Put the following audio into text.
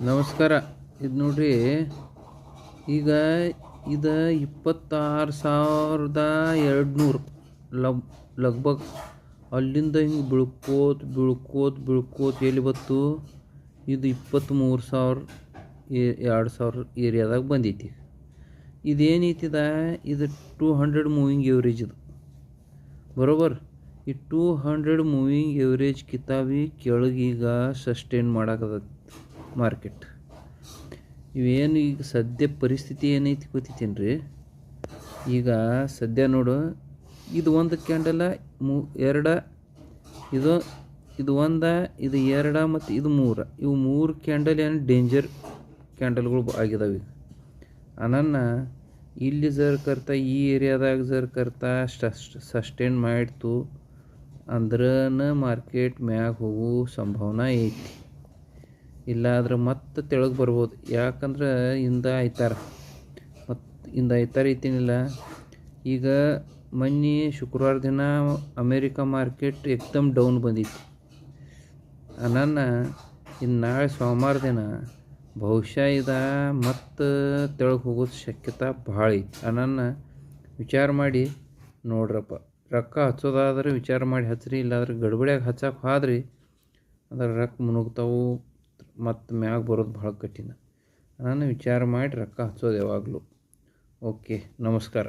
ನಮಸ್ಕಾರ. ಇದು ನೋಡ್ರಿ, ಈಗ ಇದು 26,200 ಲಗ್ಭಗ್ ಅಲ್ಲಿಂದ ಹಿಂಗೆ ಬೀಳ್ಕೋತ ಎಲ್ಲಿ ಬತ್ತು. ಇದು 23,000 2,000 ಏರಿಯಾದಾಗ ಬಂದೈತಿ. ಇದೇನೈತಿದ, ಇದು 200 ಮೂವಿಂಗ್ ಎವ್ರೇಜ್. ಇದು ಬರೋಬರ್. ಈ 200 ಮೂವಿಂಗ್ ಎವ್ರೇಜ್ ಕಿತಾಬಿ ಕೆಳಗೀಗ ಸಸ್ಟೈನ್ ಮಾಡಾಕತ್ತೈತಿ ಮಾರ್ಕೆಟ್. ಇವೇನು ಈಗ ಸದ್ಯ ಪರಿಸ್ಥಿತಿ ಏನೈತಿ ಗೊತ್ತೈತೇನು ರೀ? ಈಗ ಸದ್ಯ ನೋಡು, ಇದು ಒಂದು ಕ್ಯಾಂಡಲ, ಎರಡು, ಇದು ಒಂದು, ಇದು ಎರಡು, ಮತ್ತು ಇದು ಮೂರು. ಇವು ಮೂರು ಕ್ಯಾಂಡಲ್ ಏನು ಡೇಂಜರ್ ಕ್ಯಾಂಡಲ್ಗಳು ಆಗಿದಾವೆ. ಅನನ್ನ ಇಲ್ಲಿ ಕರ್ತ ಈ ಏರಿಯಾದಾಗ ಕರ್ತ ಸಸ್ಟೈನ್ ಮಾಡ್ತು ಅಂದ್ರೆ ಮಾರ್ಕೆಟ್ ಮ್ಯಾಗ ಹೋಗೋ ಸಂಭಾವನೆ ಐತಿ. ಇಲ್ಲಾದ್ರೆ ಮತ್ತೆ ತೆಳಗೆ ಬರ್ಬೋದು. ಯಾಕಂದ್ರೆ ಇಂದ ಐತಾರ ಈಗ ಮೊನ್ನೆ ಶುಕ್ರವಾರ ದಿನ ಅಮೇರಿಕಾ ಮಾರ್ಕೆಟ್ ಏಕ್ದಮ್ ಡೌನ್ ಬಂದಿತ್ತು. ಅನನ್ನ ಇನ್ನು ನಾಳೆ ಸೋಮವಾರ ದಿನ ಬಹುಶಃ ಮತ್ತೆ ತೆಳಗೆ ಹೋಗೋದು ಶಕ್ಯತೆ ಭಾಳ ಐತಿ. ಅನನ್ನ ವಿಚಾರ ಮಾಡಿ ನೋಡ್ರಪ್ಪ. ರೊಕ್ಕ ಹಚ್ಚೋದಾದ್ರೆ ವಿಚಾರ ಮಾಡಿ ಹಚ್ಚಿರಿ. ಇಲ್ಲಾದ್ರೆ ಗಡ್ಬಡಿಯಾಗಿ ಹಚ್ಚಕ್ಕೆ ಹೋದ್ರಿ ಅಂದ್ರೆ ರೊಕ್ಕ ಮುನುಗ್ತಾವು, ಮತ್ತು ಮ್ಯಾಗ ಬರೋದು ಭಾಳ ಕಠಿಣ. ನಾನು ವಿಚಾರ ಮಾಡಿ ರೊಕ್ಕ ಹಚ್ಚೋದು ಯಾವಾಗಲೂ. ಓಕೆ, ನಮಸ್ಕಾರ.